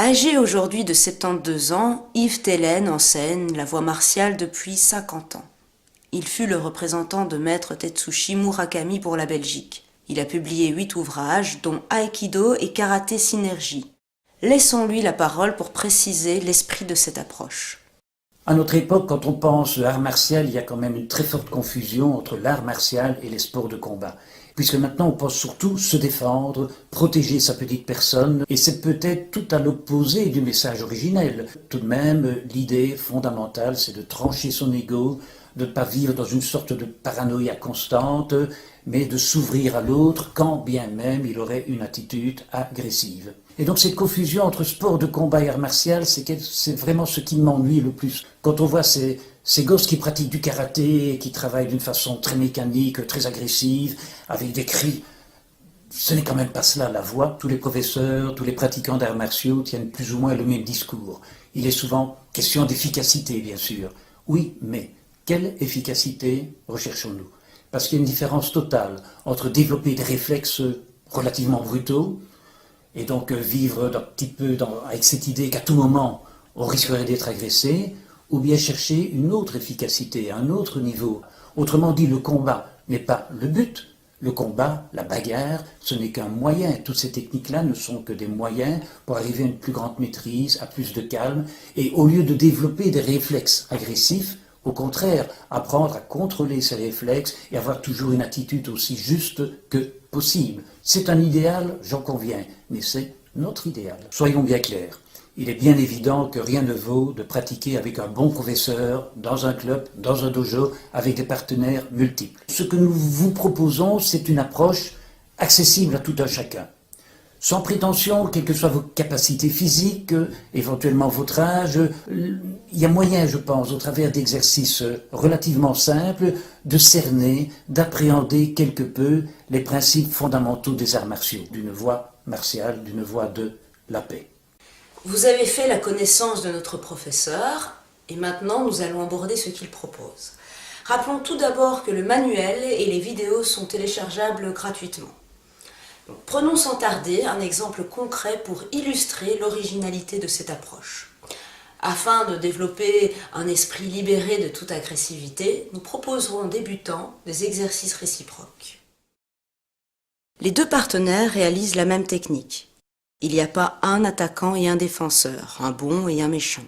Âgé aujourd'hui de 72 ans, Yves Tellez enseigne la voie martiale depuis 50 ans. Il fut le représentant de maître Tetsushi Murakami pour la Belgique. Il a publié 8 ouvrages, dont Aikido et Karaté Synergie. Laissons-lui la parole pour préciser l'esprit de cette approche. À notre époque, quand on pense art martial, il y a quand même une très forte confusion entre l'art martial et les sports de combat. Puisque maintenant on pense surtout se défendre, protéger sa petite personne, et c'est peut-être tout à l'opposé du message originel. Tout de même, l'idée fondamentale, c'est de trancher son ego, de ne pas vivre dans une sorte de paranoïa constante, mais de s'ouvrir à l'autre quand bien même il aurait une attitude agressive. Et donc cette confusion entre sport de combat et art martial, c'est vraiment ce qui m'ennuie le plus. Quand on voit ces gosses qui pratiquent du karaté, qui travaillent d'une façon très mécanique, très agressive, avec des cris, ce n'est quand même pas cela la voie. Tous les professeurs, tous les pratiquants d'arts martiaux tiennent plus ou moins le même discours. Il est souvent question d'efficacité, bien sûr. Oui, mais quelle efficacité recherchons-nous? Parce qu'il y a une différence totale entre développer des réflexes relativement brutaux, et donc vivre un petit peu avec cette idée qu'à tout moment on risquerait d'être agressé, ou bien chercher une autre efficacité, un autre niveau. Autrement dit, le combat n'est pas le but. Le combat, la bagarre, ce n'est qu'un moyen. Toutes ces techniques-là ne sont que des moyens pour arriver à une plus grande maîtrise, à plus de calme, et au lieu de développer des réflexes agressifs, au contraire, apprendre à contrôler ses réflexes et avoir toujours une attitude aussi juste que possible. C'est un idéal, j'en conviens, mais c'est notre idéal. Soyons bien clairs. Il est bien évident que rien ne vaut de pratiquer avec un bon professeur, dans un club, dans un dojo, avec des partenaires multiples. Ce que nous vous proposons, c'est une approche accessible à tout un chacun. Sans prétention, quelles que soient vos capacités physiques, éventuellement votre âge, il y a moyen, je pense, au travers d'exercices relativement simples, de cerner, d'appréhender quelque peu les principes fondamentaux des arts martiaux, d'une voie martiale, d'une voie de la paix. Vous avez fait la connaissance de notre professeur, et maintenant nous allons aborder ce qu'il propose. Rappelons tout d'abord que le manuel et les vidéos sont téléchargeables gratuitement. Prenons sans tarder un exemple concret pour illustrer l'originalité de cette approche. Afin de développer un esprit libéré de toute agressivité, nous proposerons aux débutants des exercices réciproques. Les deux partenaires réalisent la même technique. Il n'y a pas un attaquant et un défenseur, un bon et un méchant.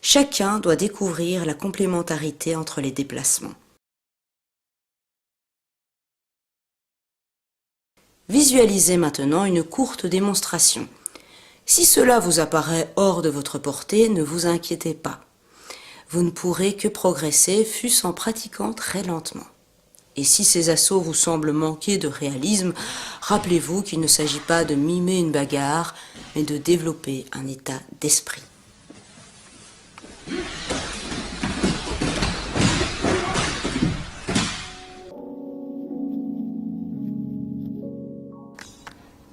Chacun doit découvrir la complémentarité entre les déplacements. Visualisez maintenant une courte démonstration. Si cela vous apparaît hors de votre portée, ne vous inquiétez pas. Vous ne pourrez que progresser, fût-ce en pratiquant très lentement. Et si ces assauts vous semblent manquer de réalisme, rappelez-vous qu'il ne s'agit pas de mimer une bagarre, mais de développer un état d'esprit.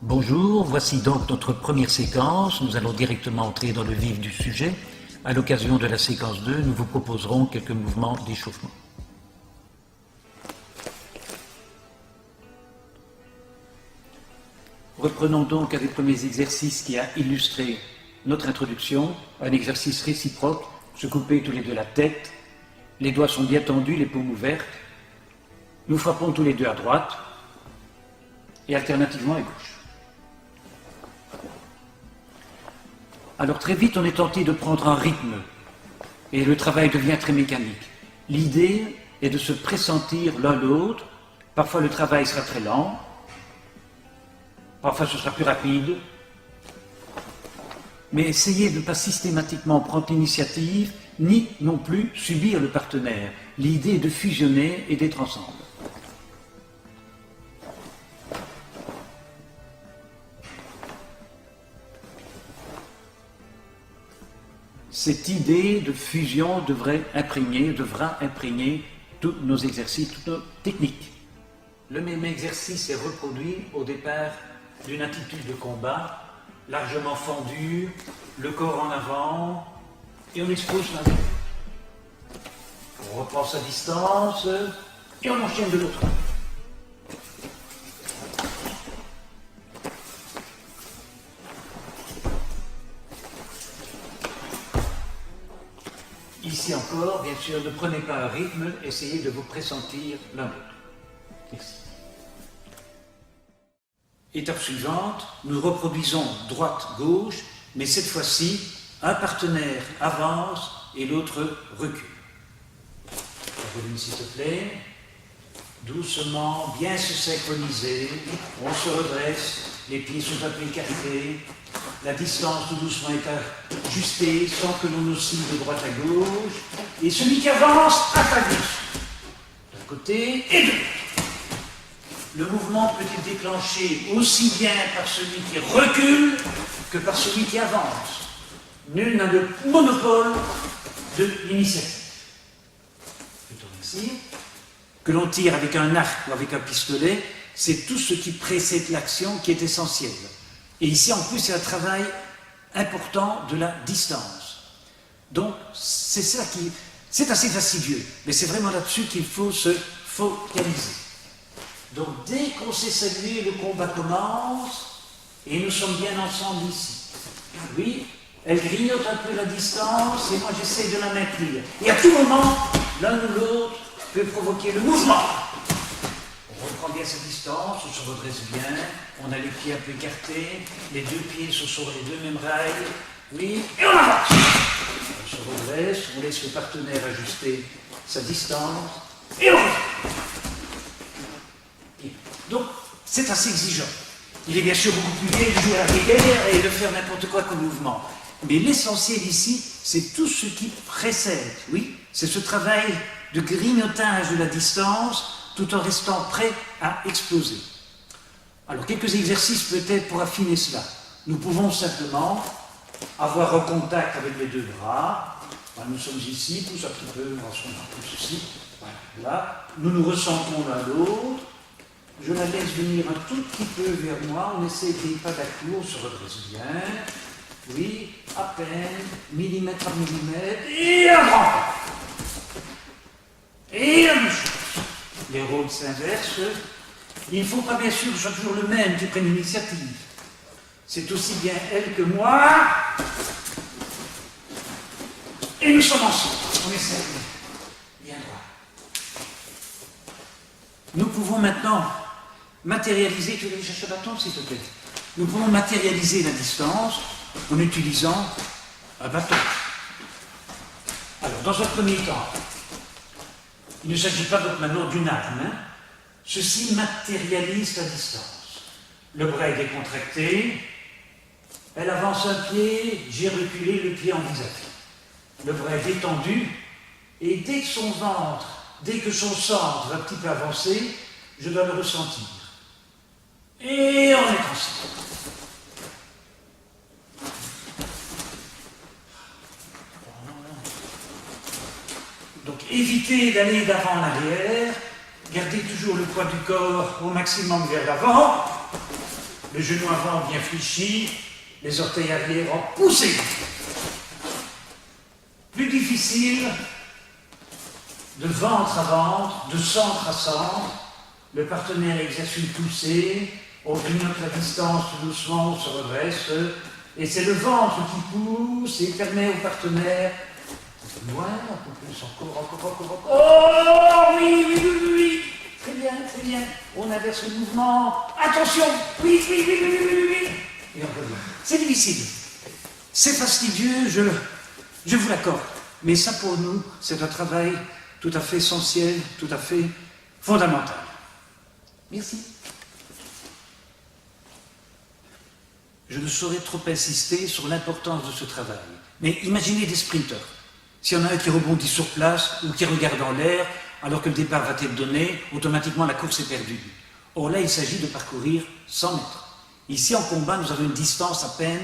Bonjour, voici donc notre première séquence. Nous allons directement entrer dans le vif du sujet. À l'occasion de la séquence 2, nous vous proposerons quelques mouvements d'échauffement. Reprenons donc avec les premiers exercices qui a illustré notre introduction, un exercice réciproque, se couper tous les deux la tête, les doigts sont bien tendus, les paumes ouvertes, nous frappons tous les deux à droite et alternativement à gauche. Alors très vite on est tenté de prendre un rythme et le travail devient très mécanique. L'idée est de se pressentir l'un l'autre, parfois le travail sera très lent, parfois ce sera plus rapide, mais essayez de ne pas systématiquement prendre l'initiative, ni non plus subir le partenaire. L'idée est de fusionner et d'être ensemble. Cette idée de fusion devra imprégner tous nos exercices, toutes nos techniques. Le même exercice est reproduit au départ d'une attitude de combat, largement fendue, le corps en avant, et on expose la main. On reprend sa distance, et on enchaîne de l'autre. ici encore, bien sûr, ne prenez pas un rythme, essayez de vous pressentir l'un l'autre. Merci. Étape suivante, nous reproduisons droite-gauche, mais cette fois-ci, un partenaire avance et l'autre recule. Revenez s'il te plaît. Doucement, bien se synchroniser. On se redresse, les pieds sont un peu écartés. La distance tout doucement est ajustée sans que l'on oscille de droite à gauche. Et celui qui avance, à ta gauche. D'un côté et de l'autre. Le mouvement peut être déclenché aussi bien par celui qui recule que par celui qui avance. Nul n'a le monopole de l'initiative. Je te remercie. Que l'on tire avec un arc ou avec un pistolet, c'est tout ce qui précède l'action qui est essentiel. Et ici, en plus, c'est un travail important de la distance. Donc, c'est ça qui... C'est assez fastidieux, mais c'est vraiment là-dessus qu'il faut se focaliser. Donc, dès qu'on s'est salué, le combat commence, et nous sommes bien ensemble ici. Oui, elle grignote un peu la distance, et moi j'essaie de la maintenir. Et à tout moment, l'un ou l'autre peut provoquer le mouvement. On reprend bien sa distance, on se redresse bien, on a les pieds un peu écartés, les deux pieds sont sur les deux mêmes rails, oui, et on avance. On se redresse, on laisse le partenaire ajuster sa distance, et on revient. Donc, c'est assez exigeant. Il est bien sûr beaucoup plus gai de jouer à la guerre et de faire n'importe quoi comme mouvement. Mais l'essentiel ici, c'est tout ce qui précède, oui, c'est ce travail de grignotage de la distance, tout en restant prêt à exploser. Alors, quelques exercices peut-être pour affiner cela. Nous pouvons simplement avoir un contact avec les deux bras. Voilà, nous sommes ici, tous un petit peu, tous ici. Voilà. Nous nous ressentons l'un l'autre. Je la laisse venir un tout petit peu vers moi. On essaie des pas d'à-coup, on se redresse bien. Oui, à peine, millimètre par millimètre, et un grand pas. Et la même chose. Les rôles s'inversent. Il ne faut pas bien sûr que ce soit toujours le même qui prenne l'initiative. C'est aussi bien elle que moi. Et nous sommes ensemble. On essaie bien droit. Nous pouvons maintenant matérialiser. Tu veux aller chercher le bâton, s'il te plaît? Nous pouvons matérialiser la distance en utilisant un bâton. Alors, dans un premier temps, il ne s'agit pas maintenant d'une arme. Ceci matérialise la distance. Le bras est décontracté, elle avance un pied, j'ai reculé le pied en vis-à-vis. Le bras est détendu, et dès que son ventre, dès que son centre va un petit peu avancer, je dois le ressentir. Et on est ensemble. Donc évitez d'aller d'avant en arrière, gardez toujours le poids du corps au maximum vers l'avant, le genou avant bien fléchi, les orteils arrière en poussée. Plus difficile, de ventre à ventre, de centre à centre, le partenaire exerce une poussée, on grignote la distance tout doucement, on se redresse, et c'est le ventre qui pousse et permet au partenaire loin, un peu plus, encore. Oh, oui. Très bien. On inverse le mouvement. Attention. Oui. Et on revient. C'est difficile. C'est fastidieux, je vous l'accorde. Mais ça, pour nous, c'est un travail tout à fait essentiel, tout à fait fondamental. Merci. Je ne saurais trop insister sur l'importance de ce travail. Mais imaginez des sprinteurs. S'il y en a un qui rebondit sur place ou qui regarde en l'air, alors que le départ va être donné, automatiquement la course est perdue. Or là, il s'agit de parcourir 100 mètres. Ici, en combat, nous avons une distance à peine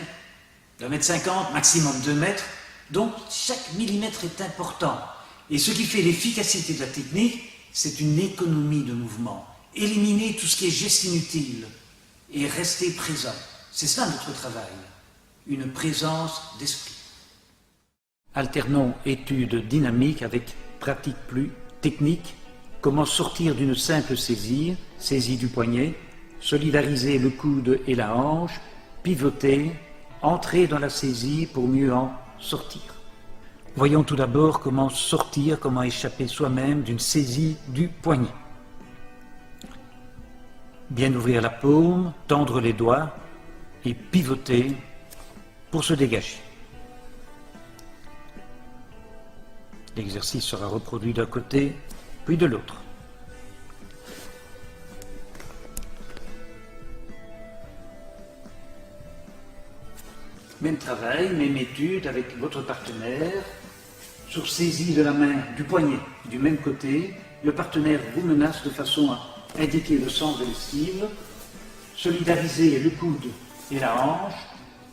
d'1,50 m, maximum 2 mètres. Donc, chaque millimètre est important. Et ce qui fait l'efficacité de la technique, c'est une économie de mouvement. Éliminer tout ce qui est geste inutile et rester présent. C'est ça notre travail. Une présence d'esprit. Alternons études dynamiques avec pratique plus technique. Comment sortir d'une simple saisie du poignet, solidariser le coude et la hanche, pivoter, entrer dans la saisie pour mieux en sortir. Voyons tout d'abord comment sortir, comment échapper soi-même d'une saisie du poignet. Bien ouvrir la paume, tendre les doigts et pivoter pour se dégager. L'exercice sera reproduit d'un côté, puis de l'autre. Même travail, même étude avec votre partenaire. Sur saisie de la main du poignet du même côté, le partenaire vous menace de façon à indiquer le sens de l'esquive. Solidariser le coude et la hanche,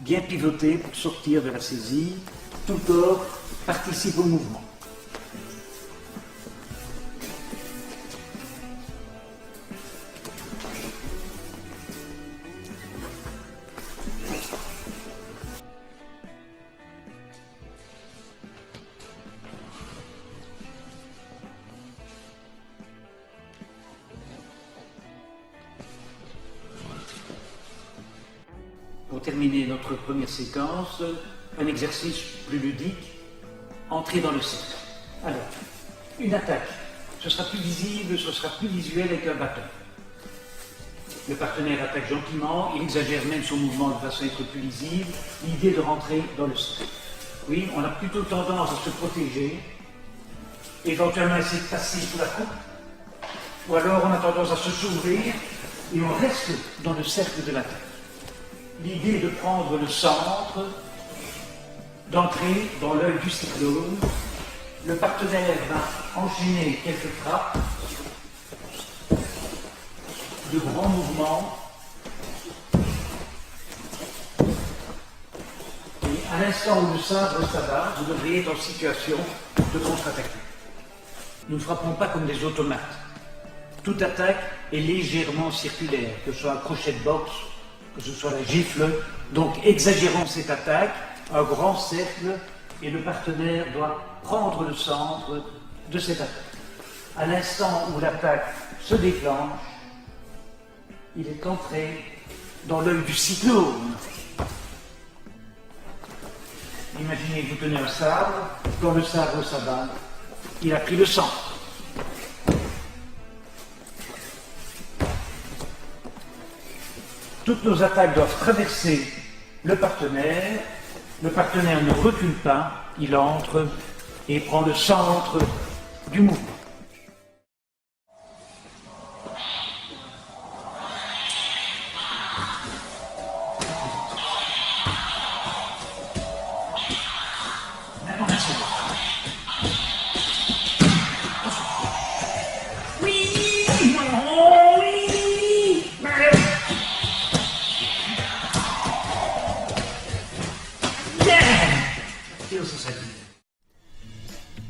bien pivoter pour sortir de la saisie. Tout le corps participe au mouvement. Pour terminer notre première séquence, un exercice plus ludique, entrer dans le cercle. Alors, une attaque, ce sera plus visible, ce sera plus visuel avec un bâton. Le partenaire attaque gentiment, il exagère même son mouvement de façon à être plus lisible, l'idée de rentrer dans le cercle. Oui, on a plutôt tendance à se protéger, éventuellement essayer de passer sous la coupe, ou alors on a tendance à se s'ouvrir et on reste dans le cercle de l'attaque. L'idée est de prendre le centre, d'entrer dans l'œil du cyclone. Le partenaire va enchaîner quelques frappes, de grands mouvements. Et à l'instant où le sabre s'abat, vous devriez être en situation de contre-attaquer. Nous ne frappons pas comme des automates. Toute attaque est légèrement circulaire, que ce soit un crochet de boxe, que ce soit la gifle. Donc exagérons cette attaque, un grand cercle, et le partenaire doit prendre le centre de cette attaque. À l'instant où l'attaque se déclenche, il est entré dans l'œil du cyclone. Imaginez que vous tenez un sabre, quand le sabre s'abat, il a pris le centre. Toutes nos attaques doivent traverser le partenaire ne recule pas, il entre et prend le centre du mouvement.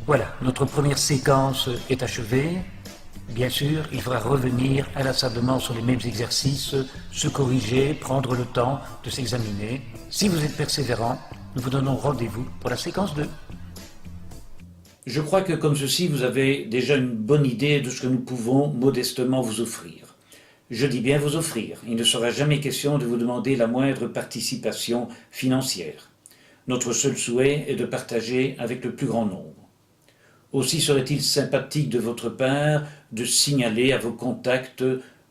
Voilà, notre première séquence est achevée. Bien sûr, il faudra revenir inlassablement sur les mêmes exercices, se corriger, prendre le temps de s'examiner. Si vous êtes persévérant, nous vous donnons rendez-vous pour la séquence 2. Je crois que comme ceci, vous avez déjà une bonne idée de ce que nous pouvons modestement vous offrir. Je dis bien vous offrir. Il ne sera jamais question de vous demander la moindre participation financière. Notre seul souhait est de partager avec le plus grand nombre. Aussi serait-il sympathique de votre part de signaler à vos contacts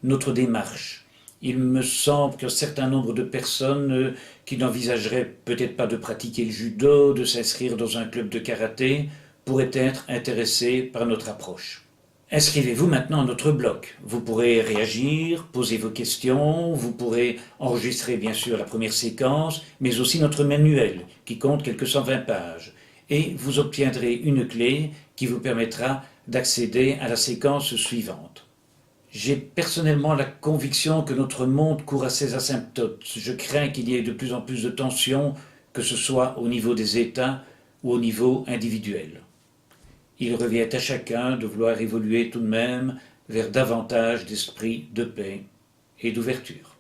notre démarche. Il me semble qu'un certain nombre de personnes qui n'envisageraient peut-être pas de pratiquer le judo, de s'inscrire dans un club de karaté, pourraient être intéressées par notre approche. Inscrivez-vous maintenant à notre blog. Vous pourrez réagir, poser vos questions, vous pourrez enregistrer bien sûr la première séquence, mais aussi notre manuel qui compte quelques 120 pages. Et vous obtiendrez une clé qui vous permettra d'accéder à la séquence suivante. J'ai personnellement la conviction que notre monde court à ses asymptotes. Je crains qu'il y ait de plus en plus de tensions, que ce soit au niveau des États ou au niveau individuel. Il revient à chacun de vouloir évoluer tout de même vers davantage d'esprit de paix et d'ouverture.